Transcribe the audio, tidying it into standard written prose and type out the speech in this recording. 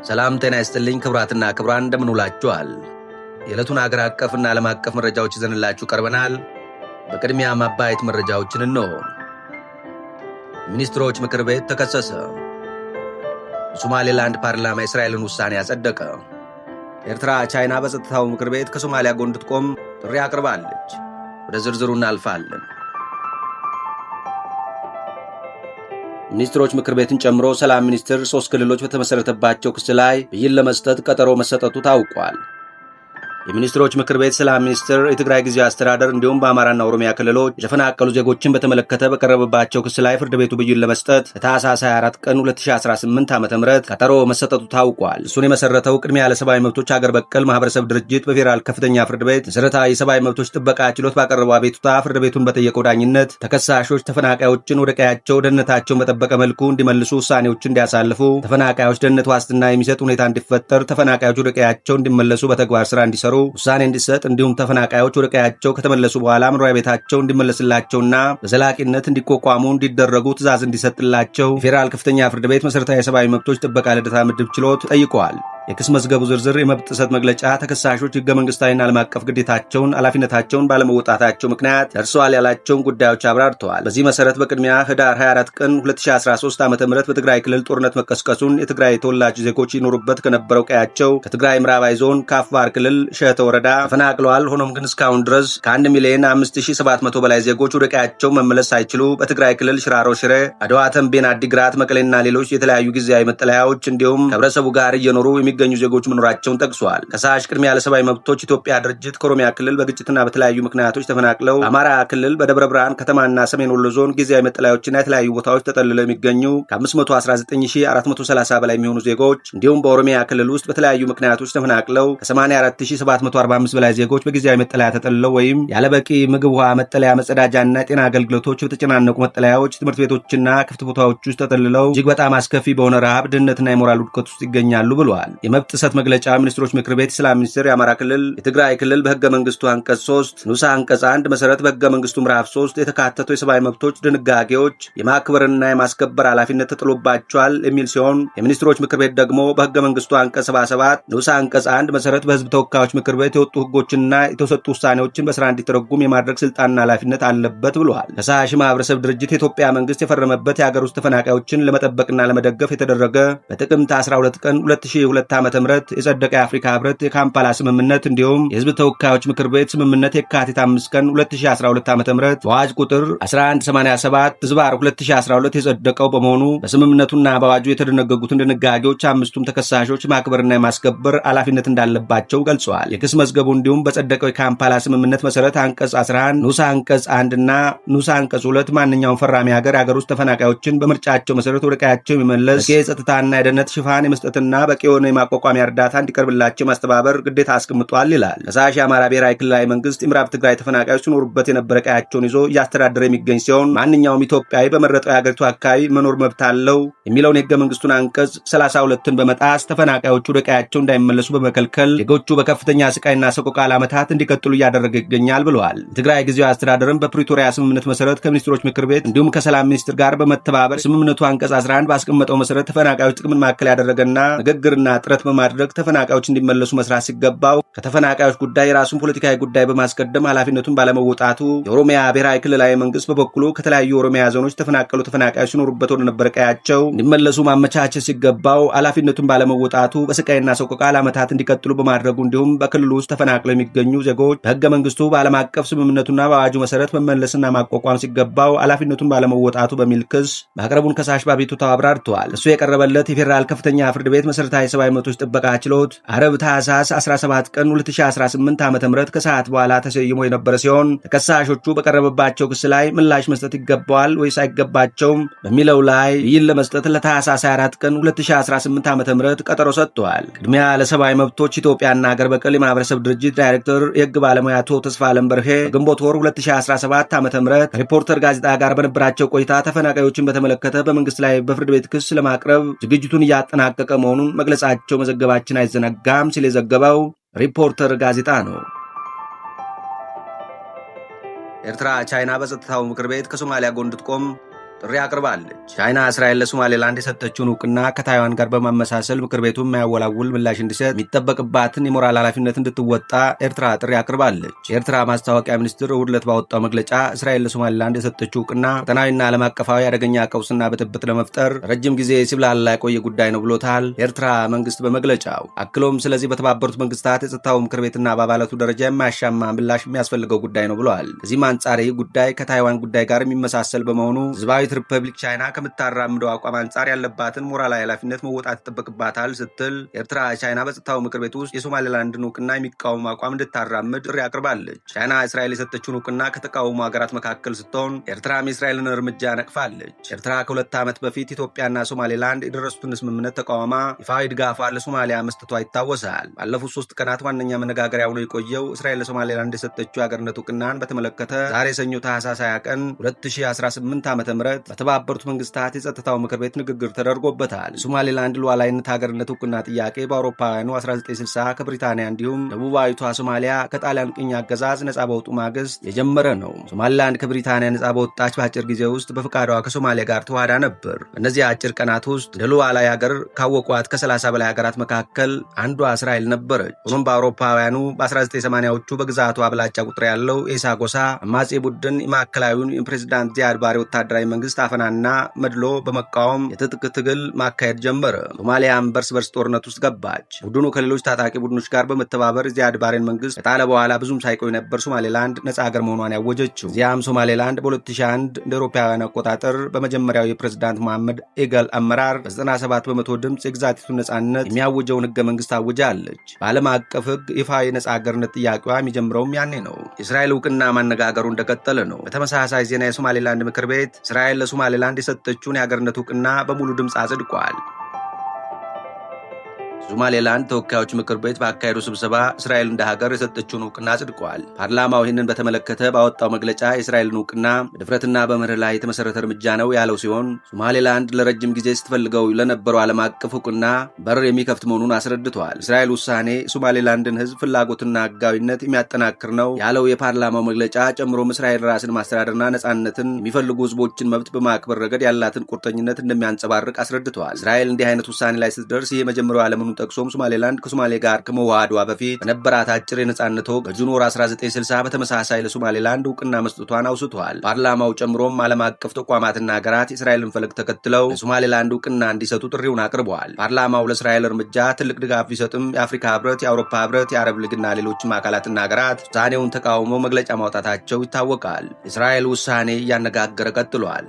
ሰላም ጤና ይስጥልኝ ክብራትና ክብራን እንደምን ውላችኋል። የዕለቱን ሀገር አቀፍና ዓለም አቀፍ መረጃዎች ይዘንላችሁ ቀርበናል። በቅድሚያ አበይት መረጃዎችን እንሆ። ሚኒስትሮች ምክር ቤት ተከሰሰ። የሶማሌላንድ ፓርላማ የእስራኤልን ውሳኔ አጸደቀ። ኤርትራ ቻይና በጸጥታው ምክር ቤት ከሶማሊያ ጎን እንድትቆም ጥሪ አቅርባለች። ወደ ዝርዝሩ እናልፋለን። ሚኒስትሮች ምክር ቤትን ጨምሮ ሰላም ሚኒስትር 3 ክልሎች በተመሰረተባቸው ክስ ላይ ብይን ለመስጠት ቀጠሮ መሰጠቱ ታውቋል። የሚኒስትሮች ምክር ቤት ሰላም ሚኒስትር የትግራይ ጊዜያዊ አስተዳደር እንዲሁም በአማራና ኦሮሚያ ክልሎች የተፈናቀሉ ዜጎችን በተመለከተ በቀረበባቸው ክስ ላይ ፍርድ ቤቱ ብይን ለመስጠት ለታህሳስ 24 ቀን 2018 ዓ.ም ቀጠሮ መሰጠቱ ታውቋል። እሱን የመሰረተው ቅድሚያ ለሰብአዊ መብቶች ሀገር በቀል ማህበረሰብ ድርጅት በፌዴራል ከፍተኛ ፍርድ ቤት መሰረታዊ የሰብአዊ መብቶች ጥበቃ ችሎት ባቀረበው አቤቱታ ፍርድ ቤቱን በጠየቀው ዳኝነት ተከሳሾች ተፈናቃዮችን ወደ ቀያቸው ደህንነታቸውን በጠበቀ መልኩ እንዲመልሱ ውሳኔዎችን እንዲያሳልፉ፣ ተፈናቃዮች ደህንነት ዋስትና የሚሰጥ ሁኔታ እንዲፈጠር፣ ተፈናቃዮች ወደ ቀያቸው እንዲመለሱ በተግባር ስራ እንዲሰሩ ውሳኔ እንዲሰጥ እንዲሁም ተፈናቃዮች ወደ ቀያቸው ከተመለሱ በኋላ መኖሪያ ቤታቸው እንዲመለስላቸውና በዘላቂነት እንዲቋቋሙ እንዲደረጉ ትዕዛዝ እንዲሰጥላቸው የፌዴራል ከፍተኛ ፍርድ ቤት መሰረታዊ የሰብአዊ መብቶች ጥበቃ ልደታ ምድብ ችሎት ጠይቀዋል። የክስ መዝገቡ ዝርዝር የመብት ጥሰት መግለጫ ተከሳሾች ህገ መንግስታዊና ዓለም አቀፍ ግዴታቸውን ኃላፊነታቸውን ባለመወጣታቸው ምክንያት ደርሰዋል ያላቸውን ጉዳዮች አብራርተዋል። በዚህ መሰረት በቅድሚያ ህዳር 24 ቀን 2013 ዓ.ም በትግራይ ክልል ጦርነት መቀስቀሱን የትግራይ ተወላጅ ዜጎች ይኖሩበት ከነበረው ቀያቸው ከትግራይ ምዕራባዊ ዞን ከአፋር ክልል ሸተ ወረዳ ተፈናቅለዋል። ሆኖም ግን እስካሁን ድረስ ከ1,005,700 በላይ ዜጎች ወደ ቀያቸው መመለስ ሳይችሉ በትግራይ ክልል ሽራሮ ሽሬ፣ አድዋ፣ ተንቤን፣ አዲግራት፣ መቀሌና ሌሎች የተለያዩ ጊዜያዊ መጠለያዎች እንዲሁም ከህብረተሰቡ ጋር እየኖሩ የሚገኙ ዜጎች መኖራቸውን ጠቅሷል። ከሳሽ ቅድሚያ ለሰብአዊ መብቶች ኢትዮጵያ ድርጅት ከኦሮሚያ ክልል በግጭትና በተለያዩ ምክንያቶች ተፈናቅለው በአማራ ክልል በደብረ ብርሃን ከተማና ሰሜን ወሎ ዞን ጊዜያዊ መጠለያዎችና የተለያዩ ቦታዎች ተጠልለው የሚገኙ ከ519,430 በላይ የሚሆኑ ዜጎች እንዲሁም በኦሮሚያ ክልል ውስጥ በተለያዩ ምክንያቶች ተፈናቅለው ከ84,745 በላይ ዜጎች በጊዜያዊ መጠለያ ተጠልለው ወይም ያለበቂ ምግብ፣ ውሃ፣ መጠለያ፣ መጸዳጃና ጤና አገልግሎቶች በተጨናነቁ መጠለያዎች፣ ትምህርት ቤቶችና ክፍት ቦታዎች ውስጥ ተጠልለው እጅግ በጣም አስከፊ በሆነ ረሃብ፣ ድህነትና የሞራል ውድቀት ውስጥ ይገኛሉ ብለዋል። የመብት ጥሰት መግለጫ ሚኒስትሮች ምክር ቤት ሰላም ሚኒስትር የአማራ ክልል፣ የትግራይ ክልል በህገ መንግስቱ አንቀጽ 3 ንዑስ አንቀጽ 1 መሰረት በህገ መንግስቱ ምዕራፍ 3 የተካተቱ የሰብአዊ መብቶች ድንጋጌዎች የማክበርና የማስከበር ኃላፊነት ተጥሎባቸዋል የሚል ሲሆን የሚኒስትሮች ምክር ቤት ደግሞ በህገ መንግስቱ አንቀጽ 77 ንዑስ አንቀጽ 1 መሰረት በህዝብ ተወካዮች ምክር ቤት የወጡ ህጎችና የተሰጡ ውሳኔዎችን በስራ እንዲተረጉም የማድረግ ስልጣንና ኃላፊነት አለበት ብለዋል። ከሳሽ ማህበረሰብ ድርጅት የኢትዮጵያ መንግስት የፈረመበት የሀገር ውስጥ ተፈናቃዮችን ለመጠበቅና ለመደገፍ የተደረገ በጥቅምት 12 ቀን 2002 ዓ.ም የጸደቀ የአፍሪካ ህብረት የካምፓላ ስምምነት እንዲሁም የህዝብ ተወካዮች ምክር ቤት ስምምነት የካቲት 5 ቀን 2012 ዓ.ም በአዋጅ ቁጥር 1187/2012 የጸደቀው በመሆኑ በስምምነቱና በአዋጁ የተደነገጉትን ድንጋጌዎች አምስቱም ተከሳሾች ማክበርና የማስከበር ኃላፊነት እንዳለባቸው ገልጸዋል። የክስ መዝገቡ እንዲሁም በጸደቀው የካምፓላ ስምምነት መሰረት አንቀጽ 11 ንዑስ አንቀጽ 1 እና ንዑስ አንቀጽ 2 ማንኛውም ፈራሚ ሀገር ውስጥ ተፈናቃዮችን በምርጫቸው መሰረት ወደ ቀያቸው የመመለስ በቂ የጸጥታና የደህንነት ሽፋን የመስጠትና በቂ የሆነ የማቋቋሚያ እርዳታ እንዲቀርብላቸው ማስተባበር ግዴታ አስቀምጧል ይላል። ከሳሽ የአማራ ብሔራዊ ክልላዊ መንግስት የምዕራብ ትግራይ ተፈናቃዮች ሲኖሩበት የነበረ ቀያቸውን ይዞ እያስተዳደረ የሚገኝ ሲሆን ማንኛውም ኢትዮጵያዊ በመረጠው የሀገሪቱ አካባቢ መኖር መብት አለው የሚለውን የህገ መንግስቱን አንቀጽ 32ን በመጣስ ተፈናቃዮቹ ወደ ቀያቸው እንዳይመለሱ በመከልከል ዜጎቹ በከፍተኛ ስቃይና ሰቆቃ ዓመታት እንዲቀጥሉ እያደረገ ይገኛል ብለዋል። የትግራይ ጊዜያዊ አስተዳደርም በፕሪቶሪያ ስምምነት መሰረት ከሚኒስትሮች ምክር ቤት እንዲሁም ከሰላም ሚኒስትር ጋር በመተባበር ስምምነቱ አንቀጽ 11 ባስቀመጠው መሰረት ተፈናቃዮች ጥቅምን ማዕከል ያደረገና ንግግርና ጥረት በማድረግ ተፈናቃዮች እንዲመለሱ መስራት ሲገባው ከተፈናቃዮች ጉዳይ የራሱን ፖለቲካዊ ጉዳይ በማስቀደም ኃላፊነቱን ባለመወጣቱ የኦሮሚያ ብሔራዊ ክልላዊ መንግስት በበኩሉ ከተለያዩ የኦሮሚያ ዞኖች ተፈናቀሉ ተፈናቃዮች ሲኖሩበት ወደ ነበረ ቀያቸው እንዲመለሱ ማመቻቸት ሲገባው ኃላፊነቱን ባለመወጣቱ በስቃይና ሰቆቃ ዓመታት እንዲቀጥሉ በማድረጉ እንዲሁም በክልሉ ውስጥ ተፈናቅለው የሚገኙ ዜጎች በህገ መንግስቱ በዓለም አቀፍ ስምምነቱና በአዋጁ መሰረት መመለስና ማቋቋም ሲገባው ኃላፊነቱን ባለመወጣቱ በሚል ክስ ማቅረቡን ከሳሽ ባቤቱታው አብራርተዋል። እሱ የቀረበለት የፌዴራል ከፍተኛ ፍርድ ቤት መሰረታዊ የሰብአዊ መብቶች ጥበቃ ችሎት አረብ ታህሳስ 17 ቀን 2018 ዓ.ም ከሰዓት በኋላ ተሰይሞ የነበረ ሲሆን ተከሳሾቹ በቀረበባቸው ክስ ላይ ምላሽ መስጠት ይገባዋል ወይስ አይገባቸውም በሚለው ላይ ብይን ለመስጠት ለታህሳስ 24 ቀን 2018 ዓ.ም ቀጠሮ ሰጥቷል። ቅድሚያ ለሰብአዊ መብቶች ኢትዮጵያና ሀገር በቀል የማህበረሰብ ድርጅት ዳይሬክተር የህግ ባለሙያ አቶ ተስፋለም በርሄ በግንቦት ወር 2017 ዓ.ም ሪፖርተር ጋዜጣ ጋር በነበራቸው ቆይታ ተፈናቃዮችን በተመለከተ በመንግስት ላይ በፍርድ ቤት ክስ ለማቅረብ ዝግጅቱን እያጠናቀቀ መሆኑን መግለጻቸው መዘገባችን አይዘነጋም ሲል የዘገበው ሪፖርተር ጋዜጣ ነው። ኤርትራ ቻይና በጸጥታው ምክር ቤት ከሶማሊያ ጎን እንድትቆም ጥሪ አቅርባለች። ቻይና እስራኤል ለሶማሌላንድ የሰጠችውን እውቅና ከታይዋን ጋር በማመሳሰል ምክር ቤቱ የማያወላውል ምላሽ እንዲሰጥ የሚጠበቅባትን የሞራል ኃላፊነት እንድትወጣ ኤርትራ ጥሪ አቅርባለች። የኤርትራ ማስታወቂያ ሚኒስትር እሁድ ዕለት ባወጣው መግለጫ እስራኤል ለሶማሌላንድ የሰጠችው እውቅና ቀጠናዊና ዓለም አቀፋዊ አደገኛ ቀውስና ብጥብጥ ለመፍጠር ረጅም ጊዜ ሲብላላ የቆየ ጉዳይ ነው ብሎታል የኤርትራ መንግስት በመግለጫው። አክሎም ስለዚህ በተባበሩት መንግስታት የጸጥታው ምክር ቤትና በአባላቱ ደረጃ የማያሻማ ምላሽ የሚያስፈልገው ጉዳይ ነው ብለዋል። ከዚህም አንጻር ይህ ጉዳይ ከታይዋን ጉዳይ ጋር የሚመሳሰል በመሆኑ ህዝባዊት ሪፐብሊክ ቻይና ከምታራምደው አቋም አንጻር ያለባትን ሞራላዊ ኃላፊነት መወጣት ይጠበቅባታል ስትል ኤርትራ ቻይና በጸጥታው ምክር ቤት ውስጥ የሶማሌላንድን እውቅና የሚቃወም አቋም እንድታራምድ ጥሪ አቅርባለች። ቻይና እስራኤል የሰጠችውን እውቅና ከተቃወሙ ሀገራት መካከል ስትሆን ኤርትራም የእስራኤልን እርምጃ ነቅፋለች። ኤርትራ ከ2 ዓመት በፊት ኢትዮጵያና ሶማሌላንድ የደረሱትን ስምምነት ተቃውማ ይፋዊ ድጋፏ ለሶማሊያ መስጠቷ ይታወሳል። ባለፉት 3 ቀናት ዋነኛ መነጋገሪያ ሆኖ የቆየው እስራኤል ለሶማሌላንድ የሰጠችው የሀገርነት እውቅናን በተመለከተ ዛሬ ሰኞ ታህሳስ 20 ቀን 2018 ዓ.ም በተባበሩት መንግስታት የጸጥታው ምክር ቤት ንግግር ተደርጎበታል። የሶማሌላንድ ሉዓላዊነት ሀገርነት እውቅና ጥያቄ በአውሮፓውያኑ 1960 ከብሪታንያ እንዲሁም ደቡባዊቷ ሶማሊያ ከጣሊያን ቅኝ አገዛዝ ነጻ በወጡ ማግስት የጀመረ ነው። ሶማሌላንድ ከብሪታንያ ነጻ በወጣች በአጭር ጊዜ ውስጥ በፍቃዷ ከሶማሊያ ጋር ተዋህዳ ነበር። በእነዚህ አጭር ቀናት ውስጥ እንደ ሉዓላዊ ሀገር ካወቋት ከ30 በላይ ሀገራት መካከል አንዷ እስራኤል ነበረች። ሆኖም በአውሮፓውያኑ በ1980ዎቹ በግዛቱ አብላጫ ቁጥር ያለው የኢሳ ጎሳ አማጺ ቡድን የማዕከላዊውን የፕሬዝዳንት ዚያድ ባሬ ወታደራዊ መንግስት አፈናና መድሎ በመቃወም የትጥቅ ትግል ማካሄድ ጀመረ። ሶማሊያም በርስ በርስ ጦርነት ውስጥ ገባች። ቡድኑ ከሌሎች ታጣቂ ቡድኖች ጋር በመተባበር ዚያድ ባሬን መንግስት ከጣለ በኋላ ብዙም ሳይቆይ ነበር ሶማሌላንድ ነጻ ሀገር መሆኗን ያወጀችው። እዚያም ሶማሌላንድ በ2001 እንደ አውሮፓውያን አቆጣጠር በመጀመሪያው የፕሬዝዳንት መሐመድ ኤገል አመራር በ97 በመቶ ድምፅ የግዛቲቱን ነጻነት የሚያውጀውን ህገ መንግስት አውጃለች። በዓለም አቀፍ ህግ ይፋ የነጻ ሀገርነት ጥያቄዋ የሚጀምረውም ያኔ ነው። የእስራኤል እውቅና ማነጋገሩ እንደቀጠለ ነው። በተመሳሳይ ዜና የሶማሌላንድ ምክር ቤት እስራኤል ለሶማሌላንድ የሰጠችውን የሀገርነት እውቅና በሙሉ ድምፅ አጽድቋል። ሶማሌላንድ ተወካዮች ምክር ቤት ባካሄዱ ስብሰባ እስራኤል እንደ ሀገር የሰጠችውን እውቅና አጽድቀዋል። ፓርላማው ይህንን በተመለከተ ባወጣው መግለጫ የእስራኤልን እውቅና በድፍረትና በመርህ ላይ የተመሰረተ እርምጃ ነው ያለው ሲሆን ሶማሌላንድ ለረጅም ጊዜ ስትፈልገው ለነበረው ዓለም አቀፍ እውቅና በር የሚከፍት መሆኑን አስረድቷል። እስራኤል ውሳኔ ሶማሌላንድን ህዝብ ፍላጎትና ህጋዊነት የሚያጠናክር ነው ያለው የፓርላማው መግለጫ ጨምሮም እስራኤል ራስን ማስተዳደርና ነጻነትን የሚፈልጉ ህዝቦችን መብት በማክበር ረገድ ያላትን ቁርጠኝነት እንደሚያንጸባርቅ አስረድቷል። እስራኤል እንዲህ አይነት ውሳኔ ላይ ስትደርስ ይህ የመጀመሪያው ዓለምን ጠቅሶም ሶማሌላንድ ከሶማሌ ጋር ከመዋሃዷ በፊት በነበራት አጭር የነጻነት ወቅት በጁን ወር 1960 በተመሳሳይ ለሶማሌላንድ እውቅና መስጠቷን አውስቷል። ፓርላማው ጨምሮም ዓለም አቀፍ ተቋማትና ሀገራት የእስራኤልን ፈለግ ተከትለው ለሶማሌላንድ እውቅና እንዲሰጡ ጥሪውን አቅርበዋል። ፓርላማው ለእስራኤል እርምጃ ትልቅ ድጋፍ ቢሰጥም የአፍሪካ ህብረት፣ የአውሮፓ ህብረት፣ የአረብ ሊግና ሌሎችም አካላትና ሀገራት ውሳኔውን ተቃውሞ መግለጫ ማውጣታቸው ይታወቃል። የእስራኤል ውሳኔ እያነጋገረ ቀጥሏል።